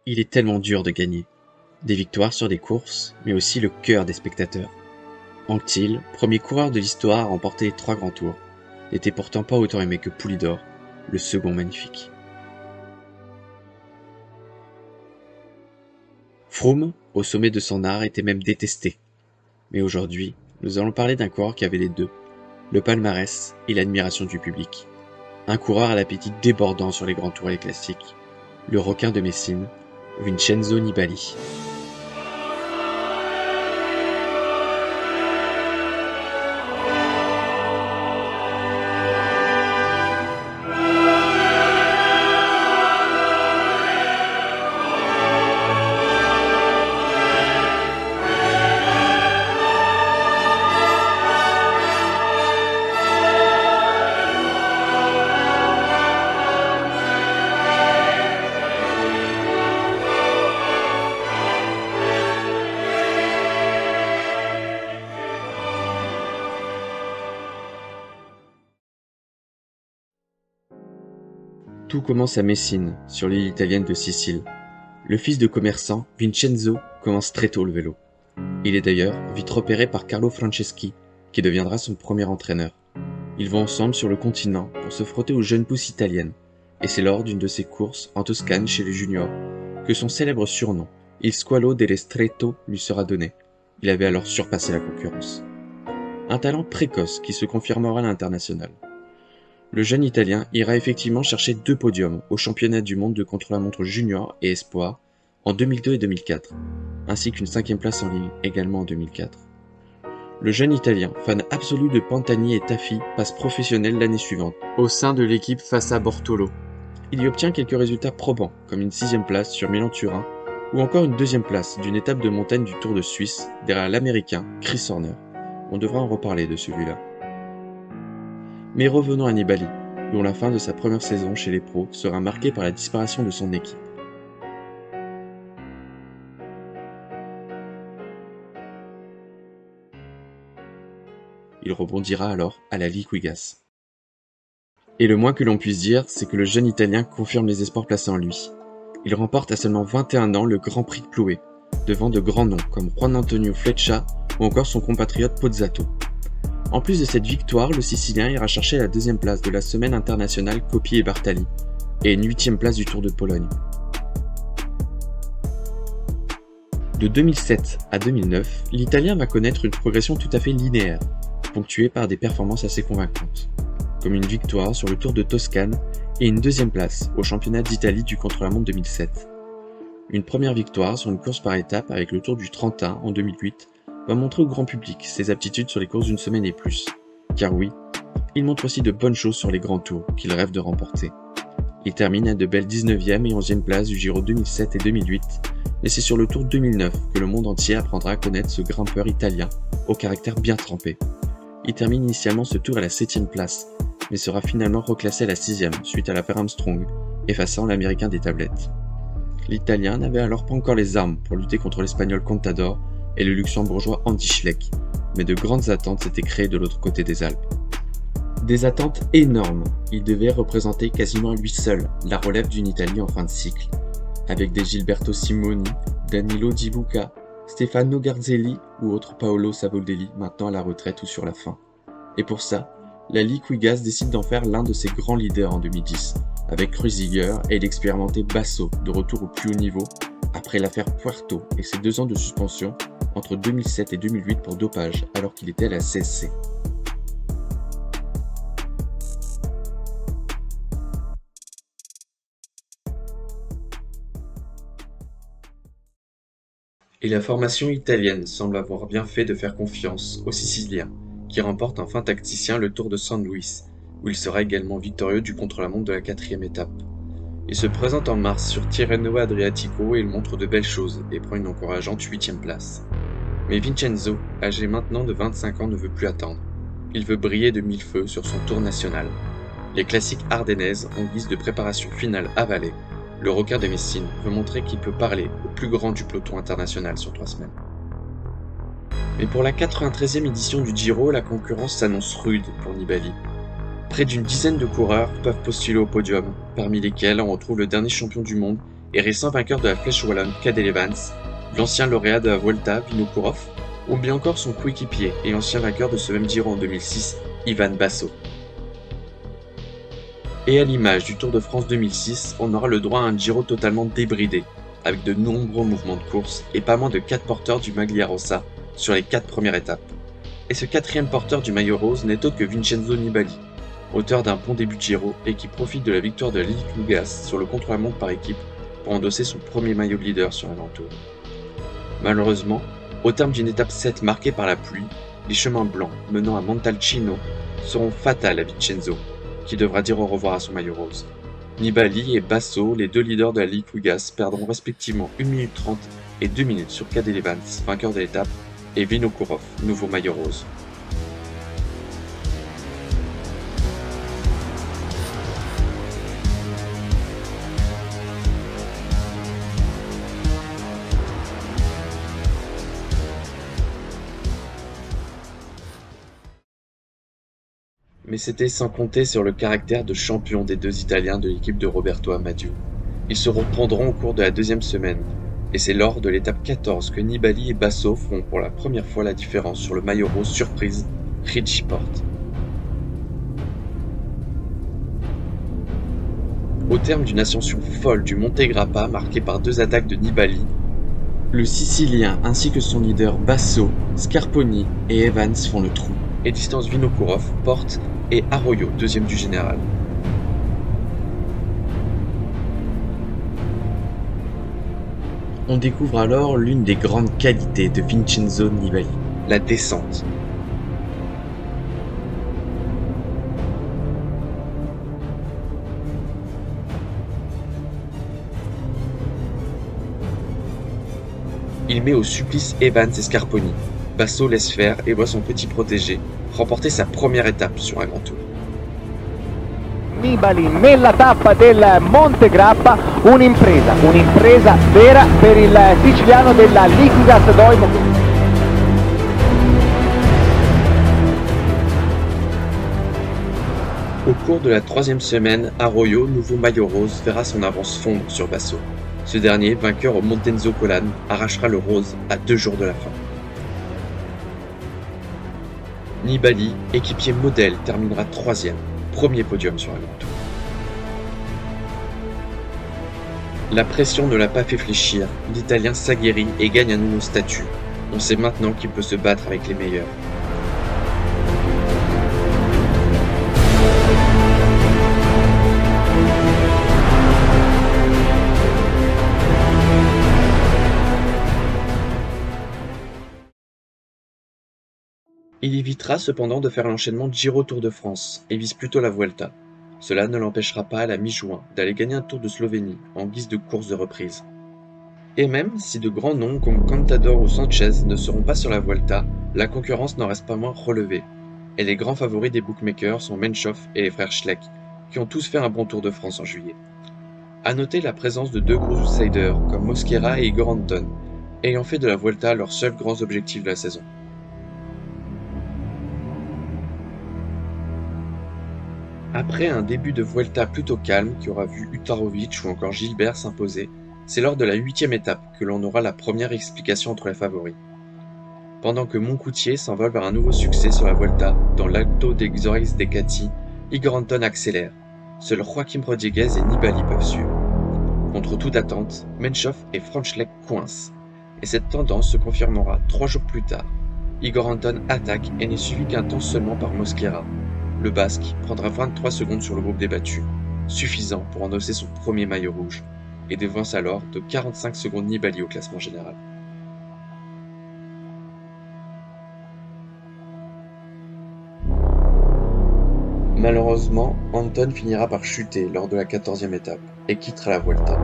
Il est tellement dur de gagner. Des victoires sur des courses, mais aussi le cœur des spectateurs. Anquetil, premier coureur de l'histoire à remporter les 3 grands tours, n'était pourtant pas autant aimé que Poulidor, le second magnifique. Froome, au sommet de son art, était même détesté. Mais aujourd'hui, nous allons parler d'un coureur qui avait les deux, le palmarès et l'admiration du public. Un coureur à l'appétit débordant sur les grands tours et les classiques, le requin de Messine, Vincenzo Nibali. Tout commence à Messine, sur l'île italienne de Sicile. Le fils de commerçant, Vincenzo, commence très tôt le vélo. Il est d'ailleurs vite repéré par Carlo Franceschi, qui deviendra son premier entraîneur. Ils vont ensemble sur le continent pour se frotter aux jeunes pousses italiennes, et c'est lors d'une de ces courses en Toscane chez les juniors que son célèbre surnom, Il Squalo delle Stretto, lui sera donné. Il avait alors surpassé la concurrence. Un talent précoce qui se confirmera à l'international. Le jeune Italien ira effectivement chercher 2 podiums aux championnats du monde de contre-la-montre junior et espoir en 2002 et 2004, ainsi qu'une 5e place en ligne également en 2004. Le jeune Italien, fan absolu de Pantani et Taffi, passe professionnel l'année suivante, au sein de l'équipe Fassa Bortolo. Il y obtient quelques résultats probants, comme une 6e place sur Milan-Turin, ou encore une 2e place d'une étape de montagne du Tour de Suisse, derrière l'Américain Chris Horner. On devra en reparler de celui-là. Mais revenons à Nibali, dont la fin de sa première saison chez les pros sera marquée par la disparition de son équipe. Il rebondira alors à la Liquigas. Et le moins que l'on puisse dire, c'est que le jeune Italien confirme les espoirs placés en lui. Il remporte à seulement 21 ans le Grand Prix de Plouay, devant de grands noms comme Juan Antonio Fleccia ou encore son compatriote Pozzato. En plus de cette victoire, le Sicilien ira chercher la 2e place de la semaine internationale Coppi et Bartali, et une 8e place du Tour de Pologne. De 2007 à 2009, l'Italien va connaître une progression tout à fait linéaire, ponctuée par des performances assez convaincantes, comme une victoire sur le Tour de Toscane et une 2e place au championnat d'Italie du contre-la-montre 2007. Une première victoire sur une course par étape avec le Tour du Trentin en 2008 va montrer au grand public ses aptitudes sur les courses d'une semaine et plus. Car oui, il montre aussi de bonnes choses sur les grands tours qu'il rêve de remporter. Il termine à de belles 19e et 11e places du Giro 2007 et 2008, et c'est sur le Tour 2009 que le monde entier apprendra à connaître ce grimpeur italien au caractère bien trempé. Il termine initialement ce tour à la 7e place, mais sera finalement reclassé à la 6e suite à l'affaire Armstrong, effaçant l'américain des tablettes. L'Italien n'avait alors pas encore les armes pour lutter contre l'Espagnol Contador et le luxembourgeois Andy Schleck, mais de grandes attentes s'étaient créées de l'autre côté des Alpes. Des attentes énormes, il devait représenter quasiment à lui seul la relève d'une Italie en fin de cycle, avec des Gilberto Simoni, Danilo Di Luca, Stefano Garzelli ou autre Paolo Savoldelli maintenant à la retraite ou sur la fin. Et pour ça, la Liquigas décide d'en faire l'un de ses grands leaders en 2010, avec Cruziger et l'expérimenté Basso de retour au plus haut niveau après l'affaire Puerto et ses 2 ans de suspension entre 2007 et 2008 pour dopage alors qu'il était à la CSC. Et la formation italienne semble avoir bien fait de faire confiance aux Siciliens, qui remporte en fin tacticien le Tour de San Luis, où il sera également victorieux du contre-la-montre de la 4e étape. Il se présente en mars sur Tirreno Adriatico et il montre de belles choses et prend une encourageante 8e place. Mais Vincenzo, âgé maintenant de 25 ans, ne veut plus attendre. Il veut briller de 1000 feux sur son tour national. Les classiques ardennaises en guise de préparation finale à Valais. Le requin de Messine veut montrer qu'il peut parler au plus grand du peloton international sur 3 semaines. Mais pour la 93e édition du Giro, la concurrence s'annonce rude pour Nibali. Près d'une dizaine de coureurs peuvent postuler au podium, parmi lesquels on retrouve le dernier champion du monde et récent vainqueur de la Flèche Wallonne Cadel Evans, l'ancien lauréat de la Vuelta Vinokourov, ou bien encore son coéquipier et ancien vainqueur de ce même Giro en 2006, Ivan Basso. Et à l'image du Tour de France 2006, on aura le droit à un Giro totalement débridé, avec de nombreux mouvements de course et pas moins de 4 porteurs du Maglia Rosa sur les 4 premières étapes. Et ce 4e porteur du maillot rose n'est autre que Vincenzo Nibali, auteur d'un bon début de Giro et qui profite de la victoire de la Ligue Lugas sur le contre-la-montre par équipe pour endosser son premier maillot de leader sur un Grand Tour. Malheureusement, au terme d'une étape 7 marquée par la pluie, les chemins blancs menant à Montalcino seront fatals à Vincenzo, qui devra dire au revoir à son maillot rose. Nibali et Basso, les 2 leaders de la Ligue Lugas, perdront respectivement 1 minute 30 et 2 minutes sur Cadel Evans, vainqueur de l'étape, et Vinokourov, nouveau maillot rose. Mais c'était sans compter sur le caractère de champion des 2 Italiens de l'équipe de Roberto Amadio. Ils se reprendront au cours de la 2e semaine, et c'est lors de l'étape 14 que Nibali et Basso feront pour la première fois la différence sur le maillot rose surprise Richie Porte. Au terme d'une ascension folle du Monte Grappa marquée par 2 attaques de Nibali, le Sicilien ainsi que son leader Basso, Scarponi et Evans font le trou, et distancent Vinokourov, Porte et Arroyo, 2e du général. On découvre alors l'une des grandes qualités de Vincenzo Nibali, la descente. Il met au supplice Evans et Scarponi. Basso laisse faire et voit son petit protégé remporter sa première étape sur un Grand Tour. Nibali nella tappa del Monte Grappa, un'impresa vera per il siciliano della Liquigas Doimo. Au cours de la 3e semaine, Arroyo, nouveau maillot rose, verra son avance fondre sur Basso. Ce dernier, vainqueur au Montenzo Collan, arrachera le rose à 2 jours de la fin. Nibali, équipier modèle, terminera 3e, premier podium sur un Grand Tour. La pression ne l'a pas fait fléchir, l'Italien s'aguerrit et gagne un nouveau statut. On sait maintenant qu'il peut se battre avec les meilleurs. Il évitera cependant de faire l'enchaînement Giro-Tour de France et vise plutôt la Vuelta. Cela ne l'empêchera pas à la mi-juin d'aller gagner un Tour de Slovénie en guise de course de reprise. Et même si de grands noms comme Contador ou Sanchez ne seront pas sur la Vuelta, la concurrence n'en reste pas moins relevée. Et les grands favoris des bookmakers sont Menchoff et les frères Schleck, qui ont tous fait un bon Tour de France en juillet. A noter la présence de 2 gros outsiders comme Mosquera et Igor Anton, ayant fait de la Vuelta leurs seuls grands objectifs de la saison. Après un début de Vuelta plutôt calme qui aura vu Utarovic ou encore Gilbert s'imposer, c'est lors de la 8e étape que l'on aura la première explication entre les favoris. Pendant que Moncoutier s'envole vers un nouveau succès sur la Vuelta dans l'Alto de Xoris de Cati, Igor Anton accélère. Seuls Joaquim Rodriguez et Nibali peuvent suivre. Contre toute attente, Menchoff et Franschleck coincent, et cette tendance se confirmera 3 jours plus tard. Igor Anton attaque et n'est suivi qu'un temps seulement par Mosquera. Le Basque prendra 23 secondes sur le groupe débattu, suffisant pour endosser son premier maillot rouge, et devance alors de 45 secondes Nibali au classement général. Malheureusement, Anton finira par chuter lors de la 14e étape et quittera la Vuelta.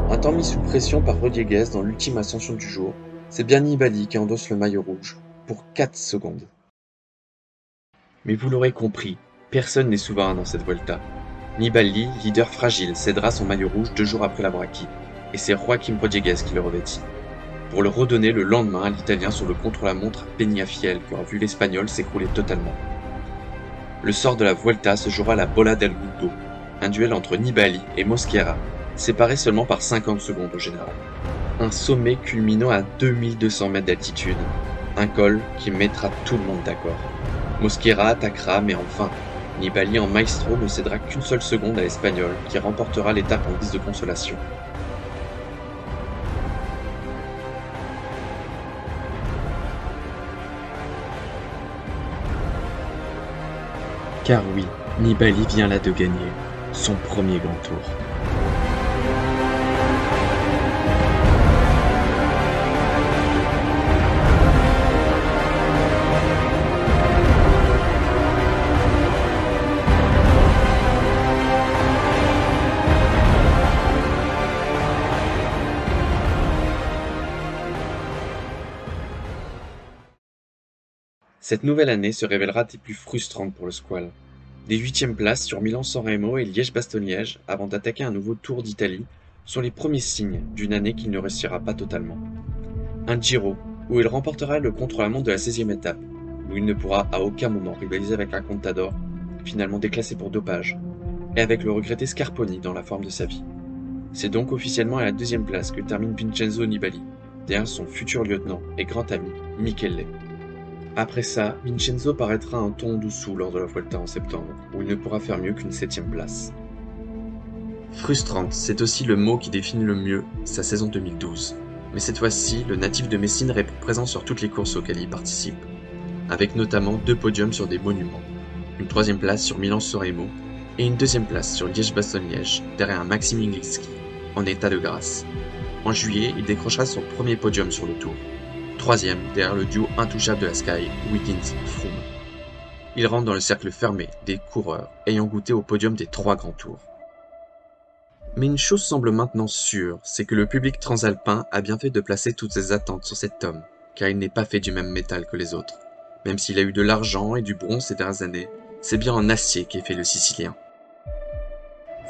Un temps mis sous pression par Rodriguez dans l'ultime ascension du jour, c'est bien Nibali qui endosse le maillot rouge, pour 4 secondes. Mais vous l'aurez compris, personne n'est souverain dans cette Vuelta. Nibali, leader fragile, cédera son maillot rouge 2 jours après la braquille, et c'est Joaquim Rodriguez qui le revêtit. Pour le redonner le lendemain à l'Italien sur le contre-la-montre Peñafiel qui aura vu l'Espagnol s'écrouler totalement. Le sort de la Vuelta se jouera à la Bola del Mundo, un duel entre Nibali et Mosquera, séparés seulement par 50 secondes au général. Un sommet culminant à 2200 mètres d'altitude, un col qui mettra tout le monde d'accord. Mosquera attaquera, mais enfin, Nibali en maestro ne cédera qu'une seule seconde à l'Espagnol, qui remportera l'étape en guise de consolation. Car oui, Nibali vient là de gagner son premier grand tour. Cette nouvelle année se révélera des plus frustrantes pour le squal. Des 8e places sur Milan-San Remo et Liège-Bastogne-Liège avant d'attaquer un nouveau Tour d'Italie sont les premiers signes d'une année qu'il ne réussira pas totalement. Un Giro où il remportera le contre-la-montre de la 16e étape, où il ne pourra à aucun moment rivaliser avec un Contador, finalement déclassé pour dopage, et avec le regretté Scarponi dans la forme de sa vie. C'est donc officiellement à la 2e place que termine Vincenzo Nibali, derrière son futur lieutenant et grand ami Michele. Après ça, Vincenzo paraîtra un ton dessous lors de la Vuelta en septembre, où il ne pourra faire mieux qu'une 7e place. Frustrante, c'est aussi le mot qui définit le mieux sa saison 2012. Mais cette fois-ci, le natif de Messine répond présent sur toutes les courses auxquelles il participe, avec notamment 2 podiums sur des monuments, une 3e place sur Milan-San Remo et une 2e place sur Liège-Bastogne-Liège, derrière un Maxime Iglitsky, en état de grâce. En juillet, il décrochera son premier podium sur le Tour. 3e derrière le duo intouchable de la Sky, Wiggins-Froome. Il rentre dans le cercle fermé des coureurs ayant goûté au podium des 3 grands tours. Mais une chose semble maintenant sûre, c'est que le public transalpin a bien fait de placer toutes ses attentes sur cet homme, car il n'est pas fait du même métal que les autres. Même s'il a eu de l'argent et du bronze ces dernières années, c'est bien en acier qu'est fait le Sicilien.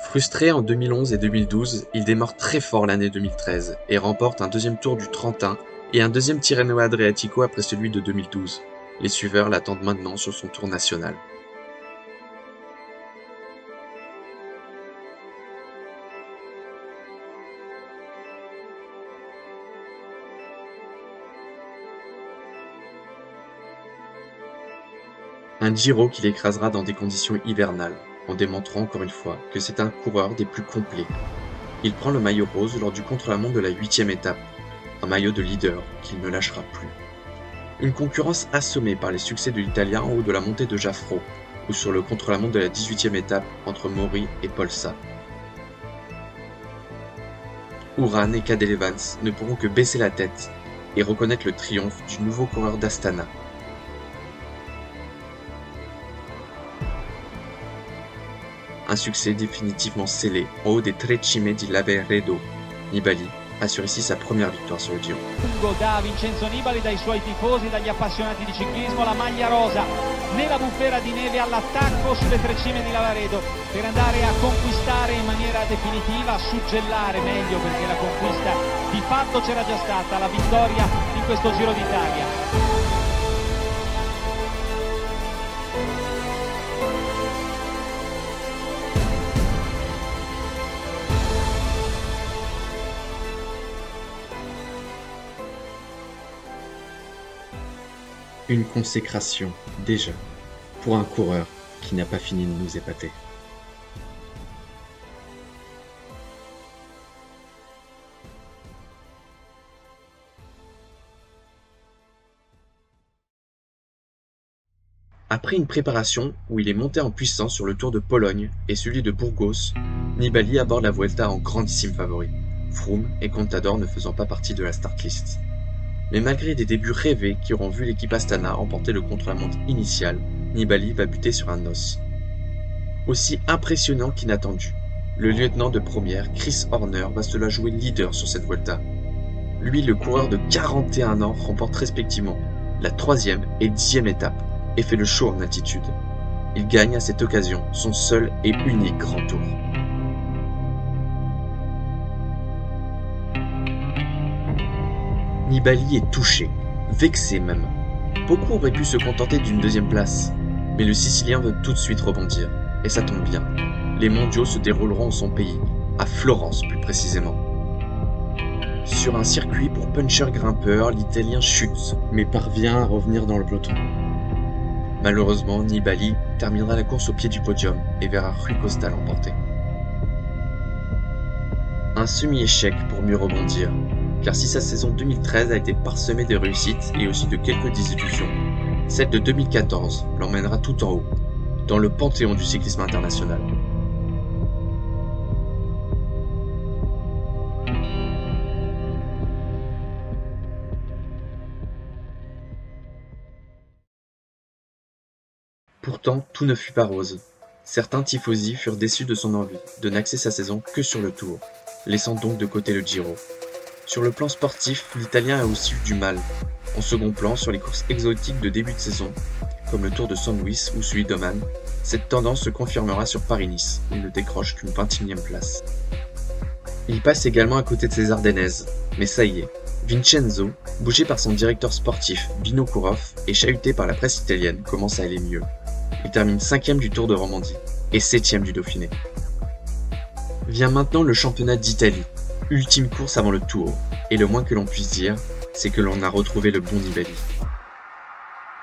Frustré en 2011 et 2012, il démarre très fort l'année 2013 et remporte un 2e tour du Trentin et un 2e Tirreno Adriatico après celui de 2012. Les suiveurs l'attendent maintenant sur son tour national. Un Giro qui l'écrasera dans des conditions hivernales, en démontrant encore une fois que c'est un coureur des plus complets. Il prend le maillot rose lors du contre-la-montre de la 8e étape, un maillot de leader qu'il ne lâchera plus. Une concurrence assommée par les succès de l'Italien en haut de la montée de Jaffro, ou sur le contre-la-montre de la 18e étape entre Mori et Polsa. Uran et Cadel Evans ne pourront que baisser la tête et reconnaître le triomphe du nouveau coureur d'Astana. Un succès définitivement scellé en haut des Tre Cime di Lavaredo. Nibali assure ici sa première victoire sur le Giro. Lungo da Vincenzo Nibali, dai suoi tifosi, dagli appassionati di ciclismo, la maglia rosa nella bufera di neve all'attacco sulle Tre Cime di Lavaredo per andare a conquistare in maniera definitiva, a suggellare meglio, perché la conquista di fatto c'era già stata, la vittoria in questo Giro d'Italia. Une consécration, déjà, pour un coureur qui n'a pas fini de nous épater. Après une préparation où il est monté en puissance sur le Tour de Pologne et celui de Burgos, Nibali aborde la Vuelta en grandissime favori, Froome et Contador ne faisant pas partie de la start list. Mais malgré des débuts rêvés qui auront vu l'équipe Astana remporter le contre-la-montre initial, Nibali va buter sur un os. Aussi impressionnant qu'inattendu, le lieutenant de première, Chris Horner, va se la jouer leader sur cette Vuelta. Lui, le coureur de 41 ans, remporte respectivement la 3e et 10e étape et fait le show en altitude. Il gagne à cette occasion son seul et unique grand tour. Nibali est touché, vexé même. Beaucoup auraient pu se contenter d'une 2e place, mais le Sicilien veut tout de suite rebondir, et ça tombe bien. Les mondiaux se dérouleront en son pays, à Florence plus précisément. Sur un circuit pour puncher-grimpeur, l'Italien chute, mais parvient à revenir dans le peloton. Malheureusement, Nibali terminera la course au pied du podium et verra Rui Costa l'emporter. Un semi-échec pour mieux rebondir, car si sa saison 2013 a été parsemée de réussites et aussi de quelques désillusions, celle de 2014 l'emmènera tout en haut, dans le panthéon du cyclisme international. Pourtant, tout ne fut pas rose. Certains tifosi furent déçus de son envie de n'axer sa saison que sur le Tour, laissant donc de côté le Giro. Sur le plan sportif, l'Italien a aussi eu du mal. En second plan, sur les courses exotiques de début de saison, comme le Tour de San Luis ou celui d'Oman, cette tendance se confirmera sur Paris-Nice, où il ne décroche qu'une 21e place. Il passe également à côté de ses Ardennaises, mais ça y est, Vincenzo, bougé par son directeur sportif Vinokourov et chahuté par la presse italienne, commence à aller mieux. Il termine 5e du Tour de Romandie et 7e du Dauphiné. Vient maintenant le championnat d'Italie, ultime course avant le Tour, et le moins que l'on puisse dire, c'est que l'on a retrouvé le bon Nibali.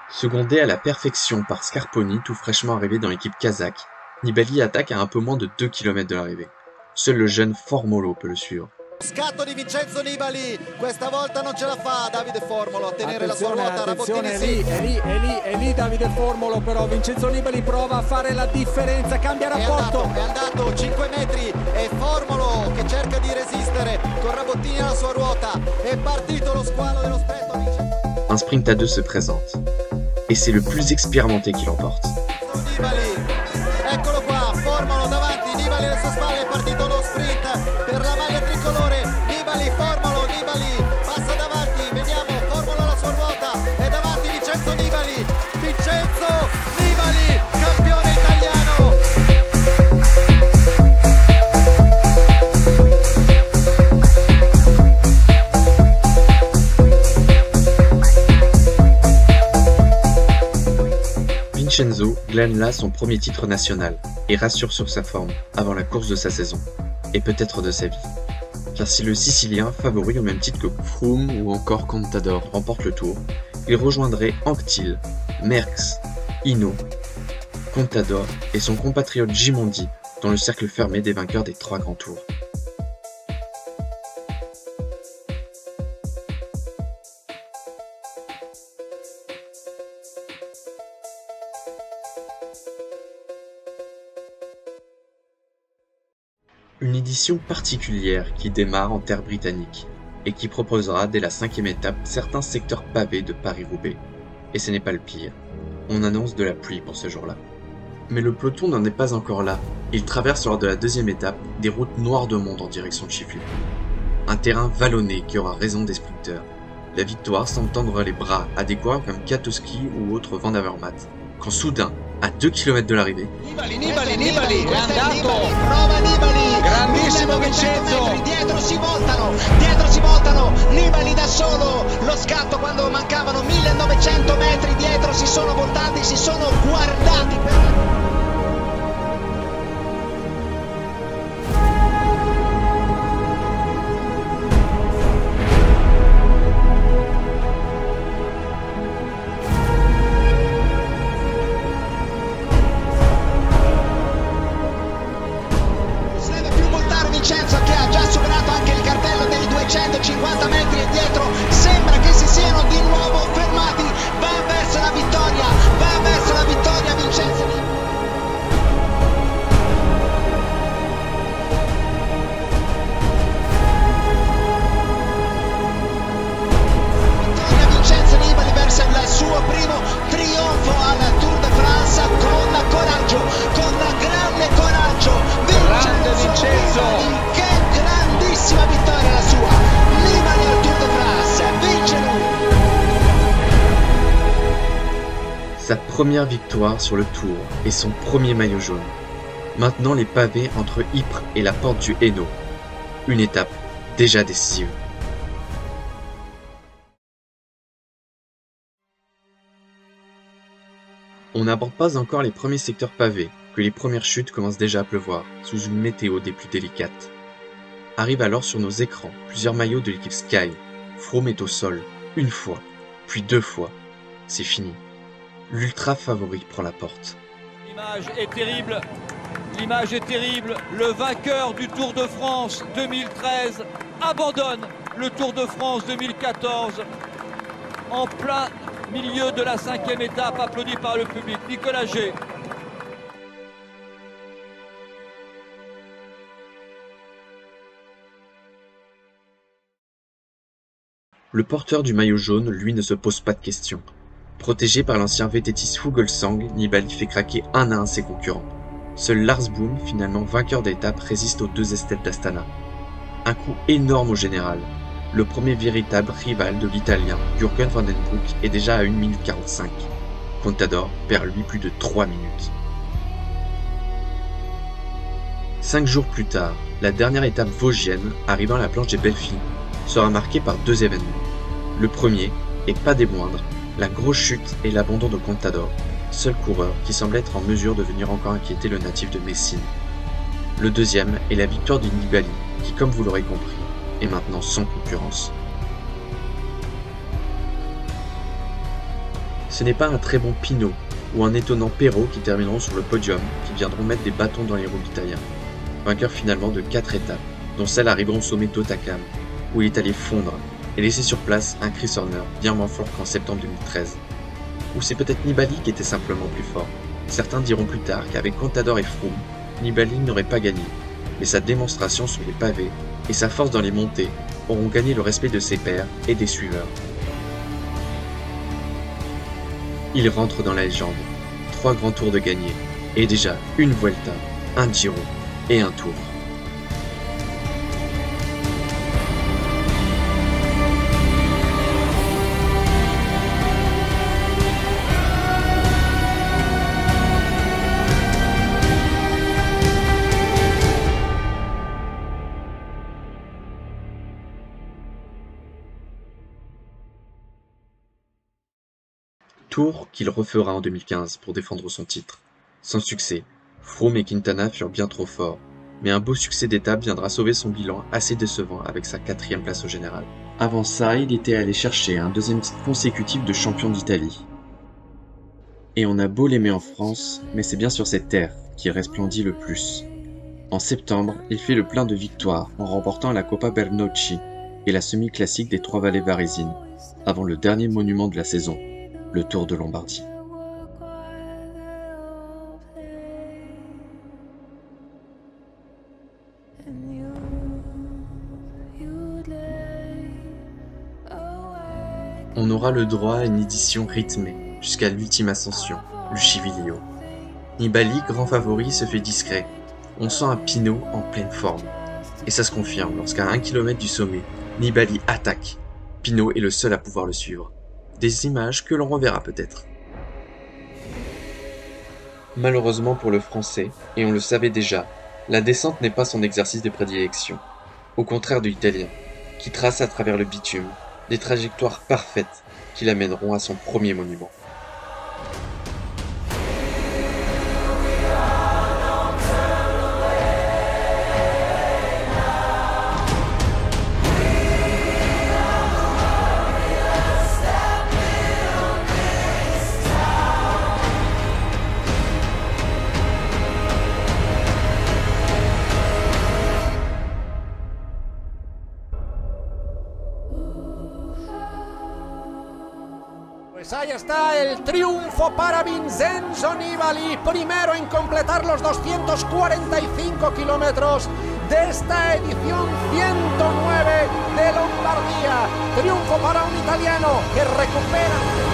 Secondé à la perfection par Scarponi, tout fraîchement arrivé dans l'équipe kazakh, Nibali attaque à un peu moins de 2 km de l'arrivée. Seul le jeune Formolo peut le suivre. Scatto di Vincenzo Nibali, questa volta non ce la fa Davide Formolo a tenere la sua ruota. Attenzione, è lì Davide Formolo, però Vincenzo Nibali prova a fare la differenza, cambia rapporto. È andato 5 metri e Formolo che cerca di resistere con Rabottini alla sua ruota. È partito lo squalo dello stretto. Un sprint à deux se présente, et c'est le plus expérimenté qui l'emporte. Nibali, eccolo qua, Formolo davanti, Nibali alle sue spalle, è partito lo sprint per la maglia tricolore. Nibali, Formolo, Nibali passa davanti, vediamo Formolo alla sua ruota, è davanti Vincenzo Nibali, campione italiano. Vincenzo glane là son premier titre national et rassure sur sa forme avant la course de sa saison, et peut-être de sa vie. Car si le Sicilien, favori au même titre que Froome ou encore Contador, remporte le Tour, il rejoindrait Anquetil, Merckx, Hinault, Contador et son compatriote Gimondi dans le cercle fermé des vainqueurs des 3 grands tours. Une édition particulière qui démarre en terre britannique et qui proposera dès la 5e étape certains secteurs pavés de Paris-Roubaix. Et ce n'est pas le pire, on annonce de la pluie pour ce jour-là. Mais le peloton n'en est pas encore là, il traverse lors de la 2e étape des routes noires de monde en direction de Chiflu. Un terrain vallonné qui aura raison des sprinteurs. La victoire semble tendre les bras à des coureurs comme Katowski ou autres Van Avermaet, quand soudain, à 2 km de l'arrivée, Nibali, è andato, prova Nibali, grandissimo Vincenzo, dietro si voltano, Nibali da solo, lo scatto quando mancavano 1900 metri, dietro si sono voltati, si sono guardati Vincenzo che ha già superato anche il cartello dei 250 metri e dietro sembra che si siano di nuovo fermati, va verso la vittoria Vincenzo. Vittoria Vincenzo Nibali verso il suo primo trionfo alla Tour de France con coraggio, con grande coraggio. Vincenzo, che grandissima vittoria la sua, Nibali al Tour de France, vince lui. sa première victoire sur le Tour et son premier maillot jaune. Maintenant les pavés entre Ypres et la porte du Hainaut. Une étape déjà décisive. On n'aborde pas encore les premiers secteurs pavés, que les premières chutes commencent déjà à pleuvoir, sous une météo des plus délicates. Arrivent alors sur nos écrans plusieurs maillots de l'équipe Sky. Froome est au sol, une fois, puis 2 fois. C'est fini. L'ultra favori prend la porte. L'image est terrible. L'image est terrible. Le vainqueur du Tour de France 2013 abandonne le Tour de France 2014 en plein milieu de la 5e étape, applaudi par le public. Nicolas G. Le porteur du maillot jaune, lui, ne se pose pas de questions. Protégé par l'ancien vététiste Fuglsang, Nibali fait craquer 1 à 1 ses concurrents. Seul Lars Boom, finalement vainqueur d'étape, résiste aux 2 esthètes d'Astana. Un coup énorme au général. Le premier véritable rival de l'Italien, Jürgen van den Broek, est déjà à 1 minute 45. Contador perd lui plus de 3 minutes. 5 jours plus tard, la dernière étape vosgienne, arrivant à la planche des belles filles, sera marquée par 2 événements. Le premier, et pas des moindres, la grosse chute et l'abandon de Contador, seul coureur qui semble être en mesure de venir encore inquiéter le natif de Messine. Le deuxième est la victoire de Nibali, qui, comme vous l'aurez compris, est maintenant sans concurrence. Ce n'est pas un très bon Pinot ou un étonnant Perrault qui termineront sur le podium, qui viendront mettre des bâtons dans les roues italiens. Vainqueur finalement de 4 étapes, dont celle arrivant au sommet d'Otakam, où il est allé fondre et laisser sur place un Chris Horner bien moins fort qu'en septembre 2013. Ou c'est peut-être Nibali qui était simplement plus fort. Certains diront plus tard qu'avec Contador et Froome, Nibali n'aurait pas gagné, mais sa démonstration sur les pavés et sa force dans les montées auront gagné le respect de ses pairs et des suiveurs. Il rentre dans la légende, 3 grands tours de gagnés, et déjà une Vuelta, un Giro et un Tour. Tour qu'il refera en 2015 pour défendre son titre. Sans succès, Froome et Quintana furent bien trop forts, mais un beau succès d'étape viendra sauver son bilan assez décevant avec sa 4e place au général. Avant ça, il était allé chercher un 2e titre consécutif de champion d'Italie. Et on a beau l'aimer en France, mais c'est bien sur cette terre qu'il resplendit le plus. En septembre, il fait le plein de victoires en remportant la Coppa Bernocchi et la semi-classique des 3 vallées varesines, avant le dernier monument de la saison, le Tour de Lombardie. On aura le droit à une édition rythmée jusqu'à l'ultime ascension, le Civiglio. Nibali, grand favori, se fait discret. On sent un Pinot en pleine forme. Et ça se confirme lorsqu'à 1 km du sommet, Nibali attaque. Pinot est le seul à pouvoir le suivre. Des images que l'on reverra peut-être. Malheureusement pour le Français, et on le savait déjà, la descente n'est pas son exercice de prédilection. Au contraire de l'Italien, qui trace à travers le bitume des trajectoires parfaites qui l'amèneront à son premier monument. Pues ahí está el triunfo para Vincenzo Nibali, primero en completar los 245 kilómetros de esta edición 109 de Lombardía. Triunfo para un italiano que recupera...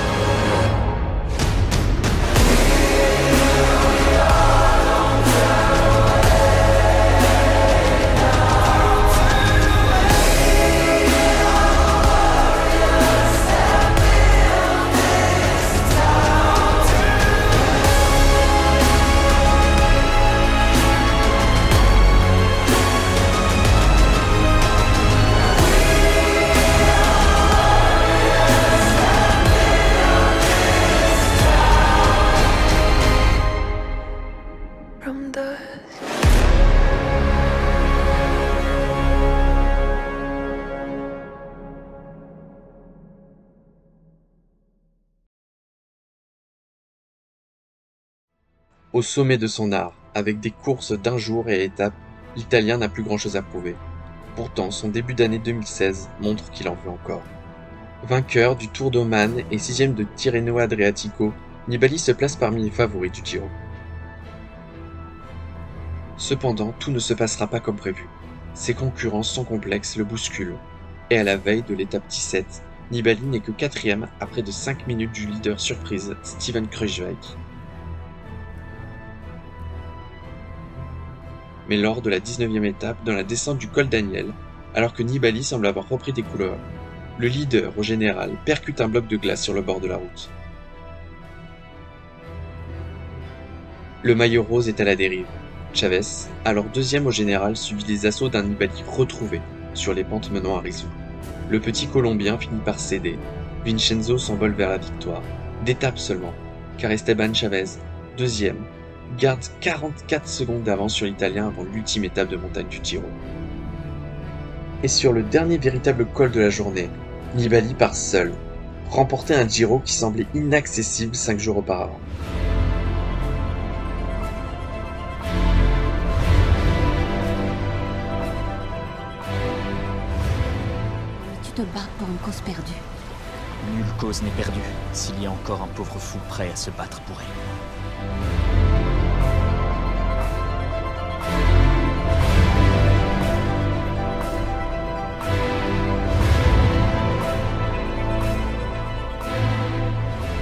Au sommet de son art, avec des courses d'un jour et étapes, l'Italien n'a plus grand-chose à prouver. Pourtant, son début d'année 2016 montre qu'il en veut encore. Vainqueur du Tour d'Oman et 6e de Tirreno Adriatico, Nibali se place parmi les favoris du Giro. Cependant, tout ne se passera pas comme prévu. Ses concurrents sans complexe le bousculent. Et à la veille de l'étape 17, Nibali n'est que 4e à près de 5 minutes du leader surprise Steven Kruijswijk. Mais lors de la 19e étape, dans la descente du col Daniel, alors que Nibali semble avoir repris des couleurs, le leader au général percute un bloc de glace sur le bord de la route. Le maillot rose est à la dérive. Chavez, alors 2e au général, subit les assauts d'un Nibali retrouvé sur les pentes menant à Rizou. Le petit Colombien finit par céder. Vincenzo s'envole vers la victoire. D'étape seulement, car Esteban Chavez, 2e, garde 44 secondes d'avance sur l'Italien avant l'ultime étape de montagne du Giro. Et sur le dernier véritable col de la journée, Nibali part seul, remporter un Giro qui semblait inaccessible 5 jours auparavant. Tu te bats pour une cause perdue. Nulle cause n'est perdue, s'il y a encore un pauvre fou prêt à se battre pour elle.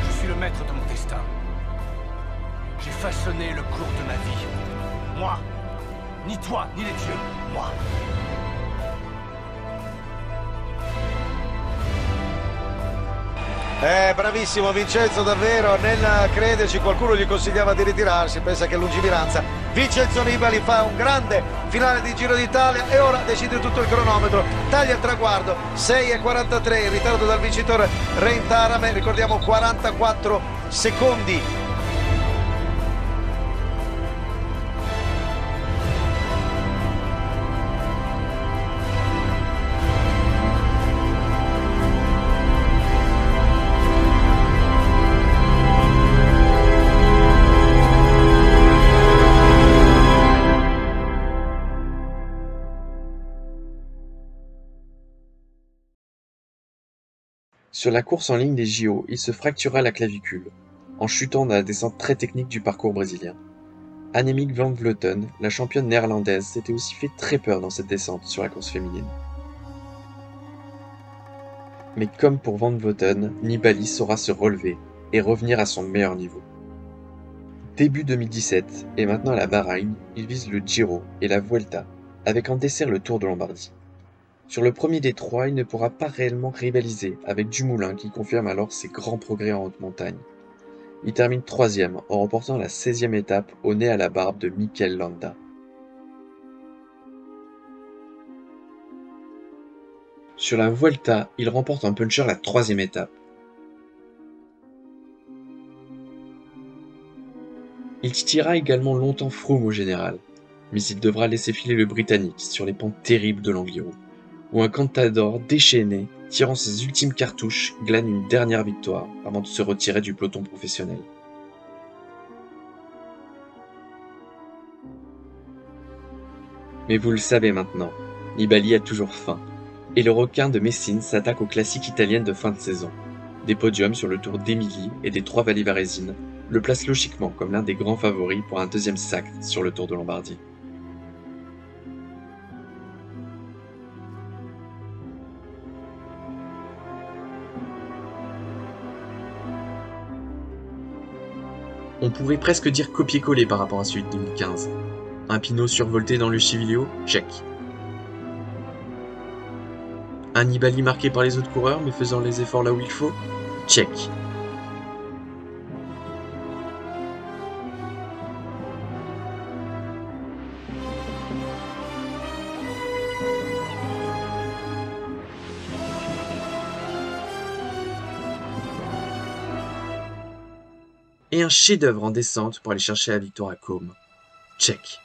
Je suis le maître de mon destin. J'ai façonné le cours de ma vie. Moi. Ni toi, ni les dieux. Moi. Bravissimo Vincenzo, davvero, nel crederci qualcuno gli consigliava di ritirarsi, pensa che lungimiranza. Vincenzo Nibali fa un grande finale di Giro d'Italia e ora decide tutto il cronometro, taglia il traguardo, 6:43, in ritardo dal vincitore Rein Taaramäe, ricordiamo 44 secondi. Sur la course en ligne des JO, il se fractura la clavicule, en chutant dans la descente très technique du parcours brésilien. Annemiek van Vleuten, la championne néerlandaise, s'était aussi fait très peur dans cette descente sur la course féminine. Mais comme pour van Vleuten, Nibali saura se relever et revenir à son meilleur niveau. Début 2017, et maintenant à la Bahreïn, il vise le Giro et la Vuelta, avec en dessert le Tour de Lombardie. Sur le premier des trois, il ne pourra pas réellement rivaliser avec Dumoulin qui confirme alors ses grands progrès en haute montagne. Il termine 3e en remportant la 16e étape au nez à la barbe de Mikel Landa. Sur la Vuelta, il remporte en puncher la 3e étape. Il titillera également longtemps Froome au général, mais il devra laisser filer le Britannique sur les pentes terribles de l'Angliru, où un Contador déchaîné, tirant ses ultimes cartouches, glane une dernière victoire avant de se retirer du peloton professionnel. Mais vous le savez maintenant, Nibali a toujours faim, et le requin de Messine s'attaque aux classiques italiennes de fin de saison. Des podiums sur le Tour d'Émilie et des Trois Vallées Varésines le placent logiquement comme l'un des grands favoris pour un deuxième sacre sur le Tour de Lombardie. On pourrait presque dire copier-coller par rapport à celui de 2015. Un Pinot survolté dans le Civiglio, check. Un Nibali marqué par les autres coureurs mais faisant les efforts là où il faut, check. Et un chef-d'œuvre en descente pour aller chercher la victoire à Côme. Check.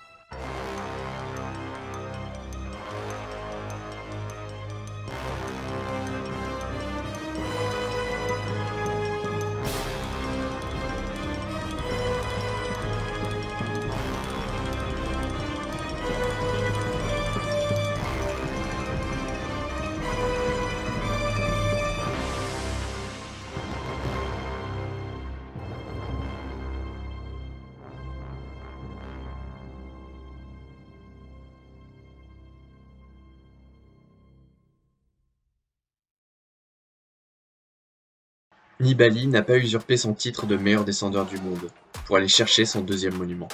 Nibali n'a pas usurpé son titre de meilleur descendeur du monde pour aller chercher son deuxième monument,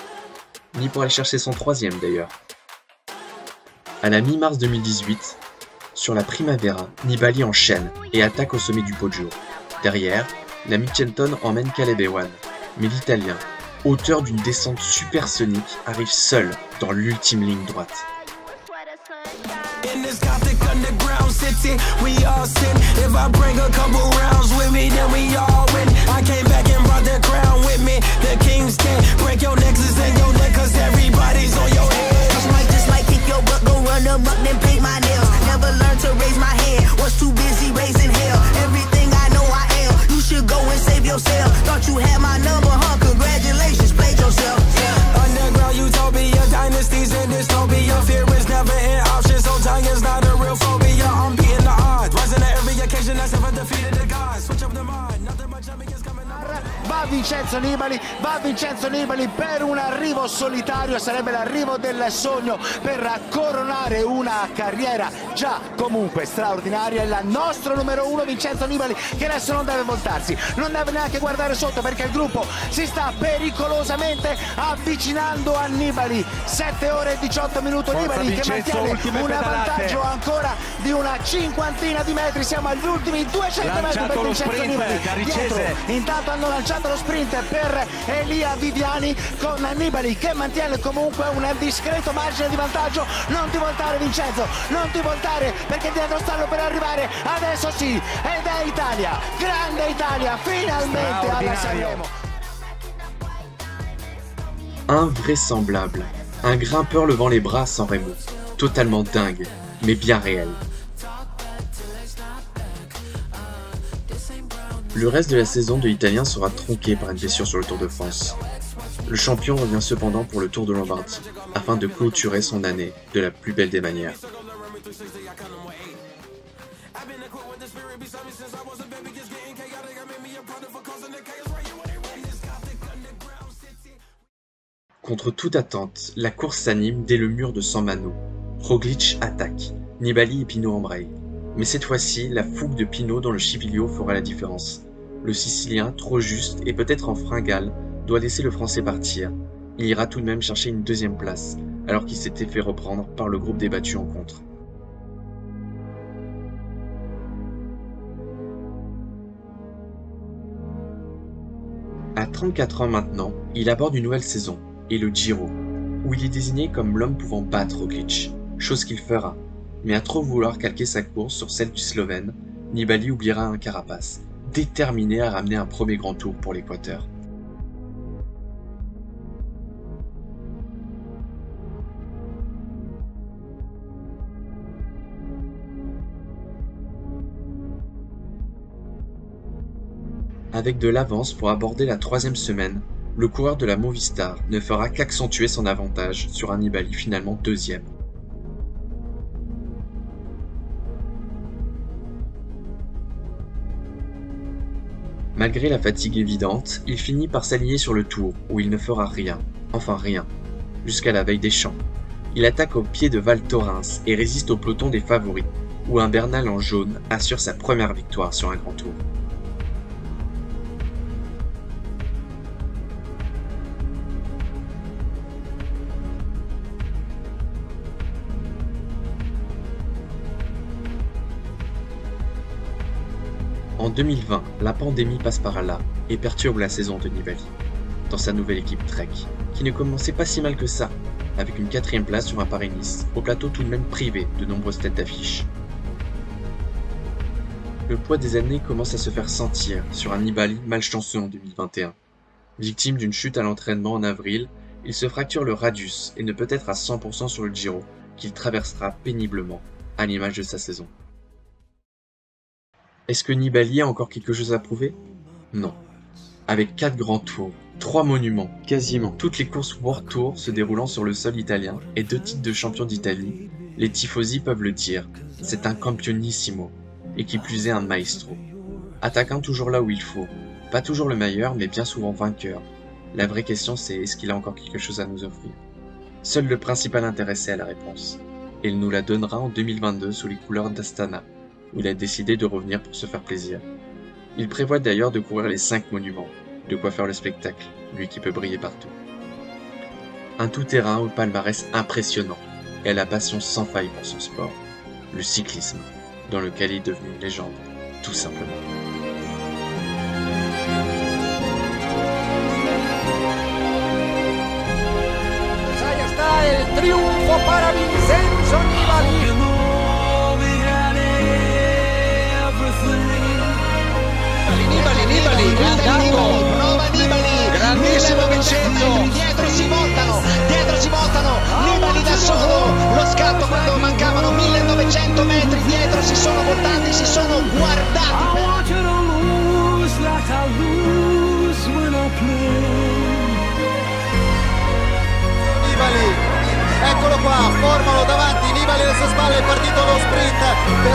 ni pour aller chercher son troisième d'ailleurs. À la mi-mars 2018, sur la Primavera, Nibali enchaîne et attaque au sommet du Poggio. Derrière, la Mitchelton emmène Caleb Ewan, mais l'Italien, auteur d'une descente supersonique, arrive seul dans l'ultime ligne droite. In this gothic underground city, we all sin. If I bring a couple rounds with me, then we all win. I came back and brought the crown with me. The king's can't break your nexus and your neck, cause everybody's on your head. Just like kick your butt, go run them up, then paint my nails. Never learned to raise my hand, was too busy raising hell. Everything I know I am, you should go and save yourself. Thought you had my number, huh? Congratulations, played yourself. Underground utopia, dynasties and dystopia. Fear is never an option, so dying is not a real phobia. I'm beating the odds, rising to every occasion. I never defeated the gods. Switch up the mind, nothing but jumping is coming up. Va Vincenzo Nibali per un arrivo solitario, sarebbe l'arrivo del sogno per coronare una carriera già comunque straordinaria. Il nostro numero uno Vincenzo Nibali, che adesso non deve voltarsi, non deve neanche guardare sotto, perché il gruppo si sta pericolosamente avvicinando a Nibali. 7 ore e 18 minuti. Nibali che mantiene un vantaggio ancora di una cinquantina di metri. Siamo agli ultimi 200 metri per Vincenzo Nibali. Dietro intanto hanno lanciato lo sprint per Elia Viviani, con Nibali che mantiene comunque un discreto margine di vantaggio. Non ti voltare Vincenzo, non ti voltare, perché dietro stanno per arrivare, adesso sì, ed è Italia, grande Italia, finalmente alla Sanremo. Invraisemblable, un grimpeur levant les bras à Sanremo, totalement dingue, mais bien réel. Le reste de la saison de l'Italien sera tronqué par une blessure sur le Tour de France. Le champion revient cependant pour le Tour de Lombardie, afin de clôturer son année de la plus belle des manières. Contre toute attente, la course s'anime dès le mur de San Mano. Roglic attaque, Nibali et Pinot embrayent. Mais cette fois-ci, la fougue de Pinot dans le Civiglio fera la différence. Le Sicilien, trop juste et peut-être en fringale, doit laisser le Français partir. Il ira tout de même chercher une deuxième place, alors qu'il s'était fait reprendre par le groupe débattu en contre. À 34 ans maintenant, il aborde une nouvelle saison, et le Giro, où il est désigné comme l'homme pouvant battre Roglic, chose qu'il fera. Mais à trop vouloir calquer sa course sur celle du Slovène, Nibali oubliera un Carapace, déterminé à ramener un premier grand tour pour l'Équateur. Avec de l'avance pour aborder la troisième semaine, le coureur de la Movistar ne fera qu'accentuer son avantage sur un Nibali finalement deuxième. Malgré la fatigue évidente, il finit par s'aligner sur le Tour, où il ne fera rien, enfin rien, jusqu'à la veille des champs. Il attaque au pied de Val Thorens et résiste au peloton des favoris, où un Bernal en jaune assure sa première victoire sur un grand tour. En 2020, la pandémie passe par là et perturbe la saison de Nibali, dans sa nouvelle équipe Trek, qui ne commençait pas si mal que ça, avec une 4e place sur un Paris-Nice, au plateau tout de même privé de nombreuses têtes d'affiche. Le poids des années commence à se faire sentir sur un Nibali malchanceux en 2021. Victime d'une chute à l'entraînement en avril, il se fracture le radius et ne peut être à 100% sur le Giro, qu'il traversera péniblement, à l'image de sa saison. Est-ce que Nibali a encore quelque chose à prouver? Non. Avec 4 grands tours, 3 monuments, quasiment toutes les courses World Tour se déroulant sur le sol italien et 2 titres de champion d'Italie, les tifosi peuvent le dire, c'est un campionissimo, et qui plus est un maestro. Attaquant toujours là où il faut, pas toujours le meilleur mais bien souvent vainqueur. La vraie question c'est est-ce qu'il a encore quelque chose à nous offrir? Seul le principal intéressé a la réponse, et il nous la donnera en 2022 sous les couleurs d'Astana, où il a décidé de revenir pour se faire plaisir. Il prévoit d'ailleurs de courir les 5 monuments, de quoi faire le spectacle, lui qui peut briller partout. Un tout-terrain au palmarès impressionnant et la passion sans faille pour son sport, le cyclisme, dans lequel il est devenu une légende, tout simplement. Ahí está el triunfo para Vincenzo Nibali. Nibali, prova Nibali, grandissimo Vincenzo, dietro si voltano, Nibali da solo, lo scatto quando mancavano 1900 metri, dietro si sono voltati, si sono guardati. Nibali, eccolo qua, formalo davanti, Nibali alle sue spalle, è partito lo sprint per